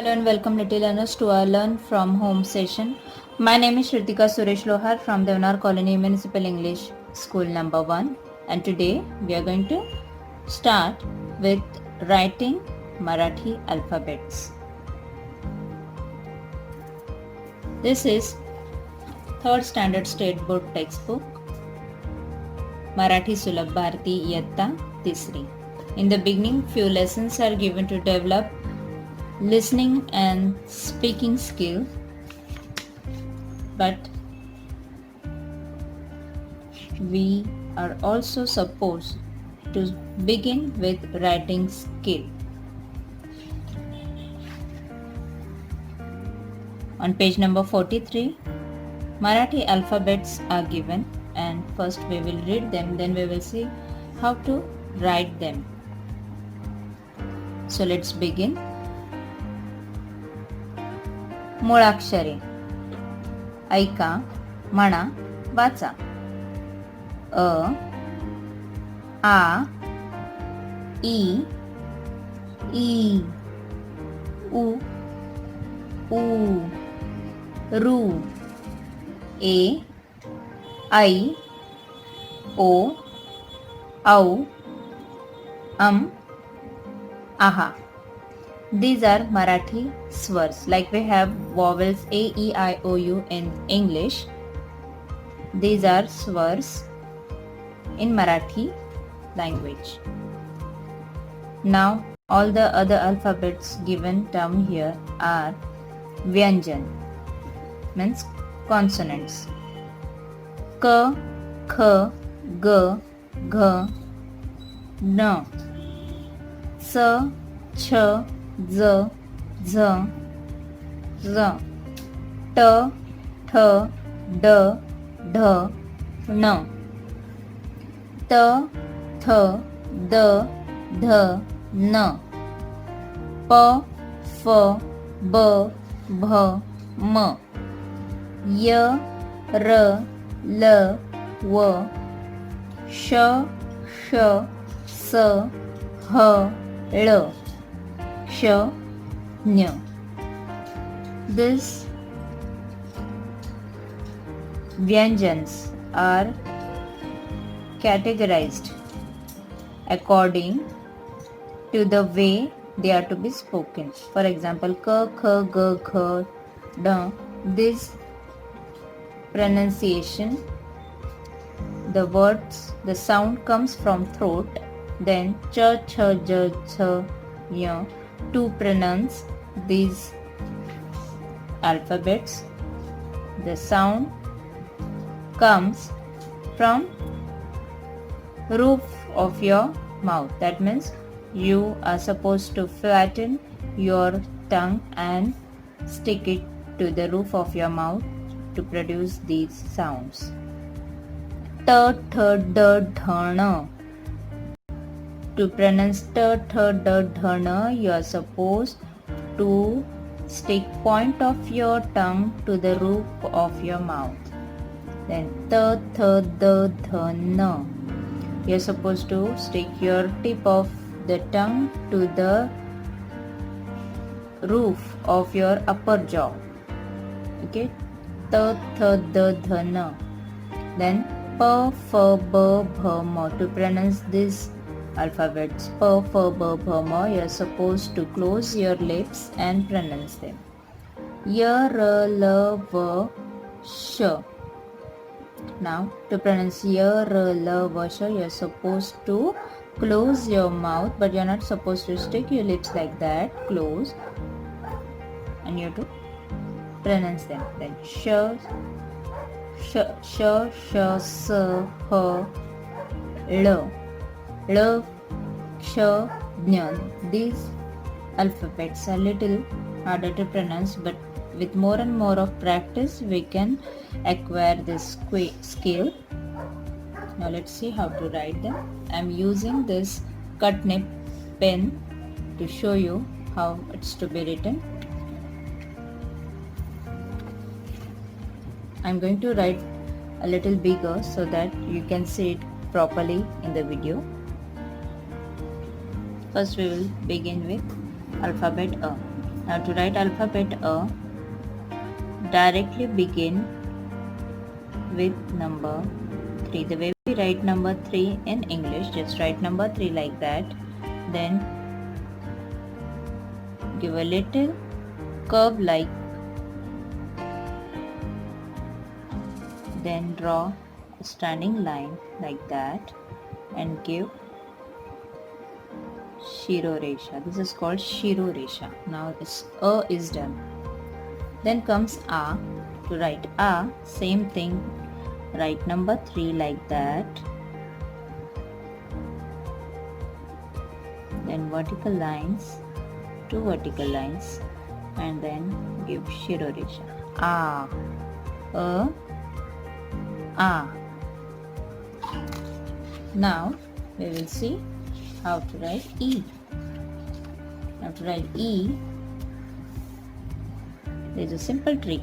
Hello and welcome little learners to our Learn from Home session. My name is Shritika Suresh Lohar from Devanar Colony Municipal English School number 1, and today we are going to start with writing Marathi alphabets. This is 3rd standard state board textbook Marathi Sulabh Bharati Iyatta Tisri. In the beginning, few lessons are given to develop listening and speaking skill, but we are also supposed to begin with writing skill. On page number 43, Marathi alphabets are given, and first we will read them, then we will see how to write them. So let's begin. मुळाक्षरे ऐका, म्हणा, वाचा. अ, आ, ई, ई, उ, ऊ, रू, ए, ऐ, ओ, औ, aha. These are Marathi swars. Like we have vowels A, E, I, O, U in English. These are swars in Marathi language. Now all the other alphabets given down here are Vyanjan, means consonants. K, K, G, G, N, S, Ch, Z, Z, Z, T, Th, D, Dh, N, T, Th, D, Dh, N, P, F, B, Bh, M, Y, R, L, W, Sh, Sh, S, H, L, Sh, Ny. These Vyanjans are categorized according to the way they are to be spoken. For example, K, K, G, Gh, D. This pronunciation, the words, the sound comes from throat. Then Ch, Ch, J, Ch, Y. To pronounce these alphabets, the sound comes from roof of your mouth. That means you are supposed to flatten your tongue and stick it to the roof of your mouth to produce these sounds. T, Th, D, Dh, N. To pronounce T, Th, D, Dh, N, you are supposed to stick point of your tongue to the roof of your mouth. Then T, Th, D, Dh, N. You are supposed to stick your tip of the tongue to the roof of your upper jaw. Okay, T, Th, D, Dh, N. Then P, F, B, Bh, M. To pronounce this alphabets P, F, B, Bh, M, you are supposed to close your lips and pronounce them. Y, R, L, V, Sh. Now to pronounce Y, R, L, V, Sh, you are supposed to close your mouth, but you are not supposed to stick your lips like that, close, and you have to pronounce them. Then Sh, Sh, Sh, Sh, S, H, L, L, Sh, Ny. These alphabets are little harder to pronounce, but with more and more of practice we can acquire this skill. Now let's see how to write them. I am using this cut nib pen to show you how it's to be written. I'm going to write a little bigger so that you can see it properly in the video. First we will begin with alphabet A. Now to write alphabet A, directly begin with number 3. The way we write number 3 in English, just write number 3 like that. Then give a little curve like, then draw a standing line like that and give Shiroresha. This is called Shiroresha. Now this A is done. Then comes A. To write A, same thing. Write number 3 like that. Then vertical lines, 2 vertical lines, and then give Shiroresha. A. A. Now we will see how to write E. Now to write E, there is a simple trick.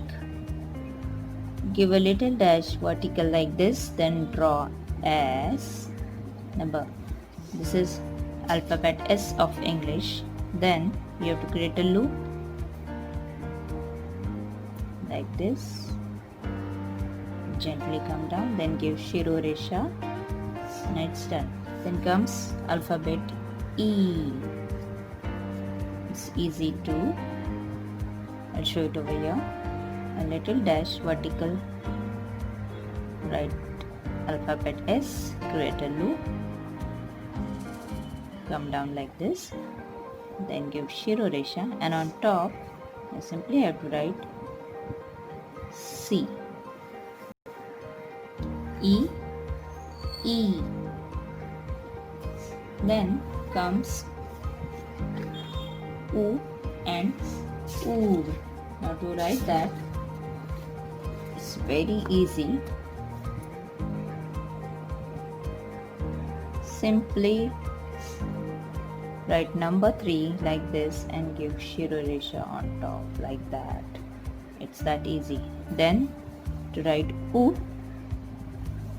Give a little dash vertical like this, then draw S. Number. This is alphabet S of English. Then you have to create a loop like this. Gently come down, then give Shiroresha. And it's done. Then comes alphabet E. It's easy too. I'll show it over here. A little dash vertical, write alphabet S, create a loop, come down like this, then give Shiroresha, and on top I simply have to write C. E. E. Then comes U and U. Now to write that, it's very easy. Simply write number 3 like this and give Shiroresha on top like that. It's that easy. Then to write U,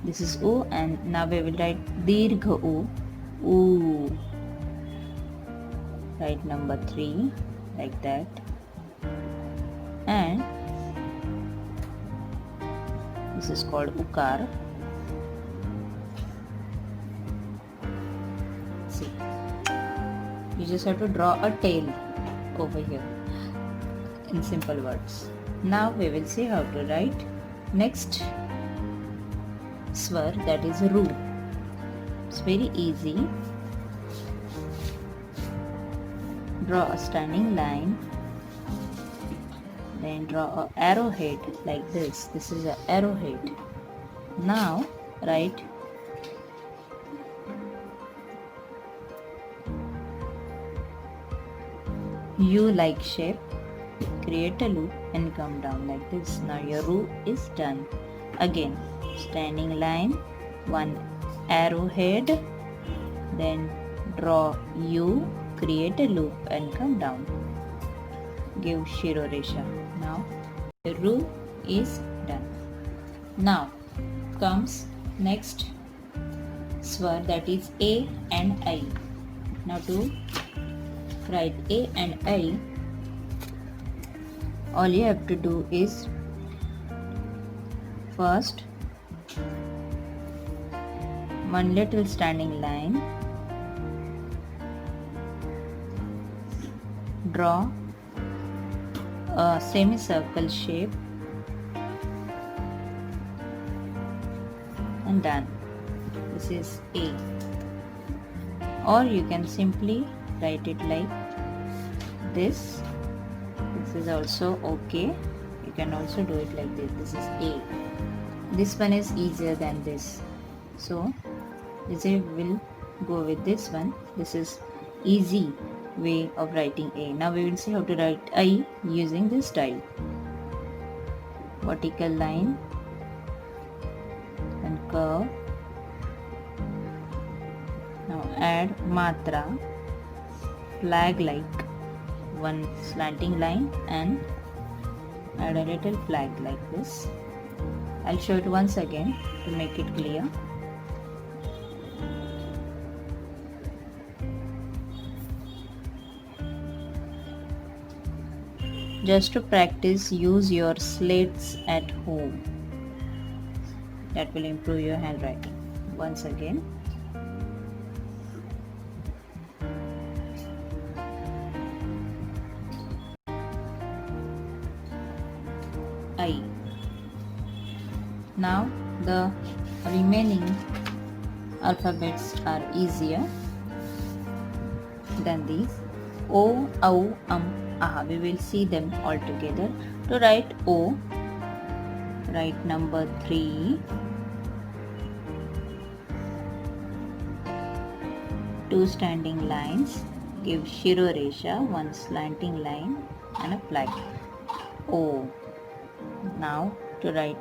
this is U, and now we will write Dirgha U. U. Write number 3 like that, and this is called Ukar. See, you just have to draw a tail over here in simple words. Now we will see how to write next swar, that is Ru. It's very easy. Draw a standing line, then draw an arrowhead like this. This is an arrowhead. Now write U-like shape, create a loop and come down like this. Now your Ru is done. Again, standing line, one arrowhead, then draw U, create a loop and come down. Give Shiroresha. Now the Ru is done. Now comes next swar, that is A and I. Now to write A and I, all you have to do is first one little standing line, draw a semicircle shape, and done. This is A. Or you can simply write it like this. This is also okay. You can also do it like this. This is A. This one is easier than this, so this will go with this one. This is easy way of writing A. Now we will see how to write I using this style. Vertical line and curve. Now add matra, flag like, one slanting line, and add a little flag like this. I'll show it once again to make it clear. Just to practice, use your slates at home. That will improve your handwriting. Once again. I. Now the remaining alphabets are easier than these. O, Au, Aha. We will see them all together. To write O, write number 3. 2 standing lines. Give Shiroresha, 1 slanting line and a flag. O. Now to write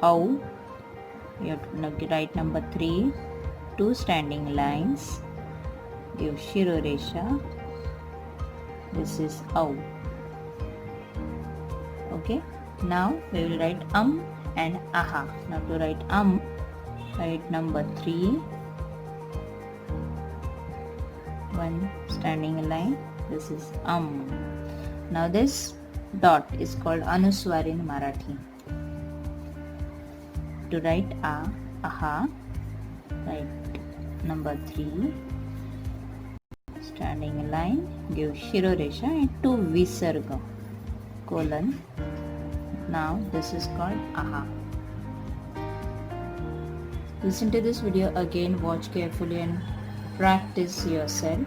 Au, you have to write number 3, 2 standing lines, give Shiroresha, this is Au. Okay, now we will write and Aha. Now to write write number 3, 1 standing line, this is Now this dot is called Anuswar in Marathi. To write Aha, write number 3, standing line, give Shiroresha and 2 Visarga, colon. Now this is called Aha. Listen to this video again, watch carefully and practice yourself.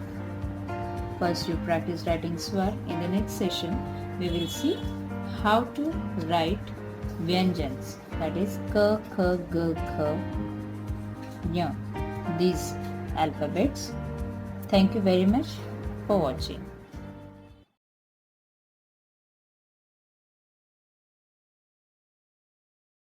First you practice writing swar. In the next session we will see how to write Vyanjans, that is K, K, G, K, Nya, these alphabets. Thank you very much for watching.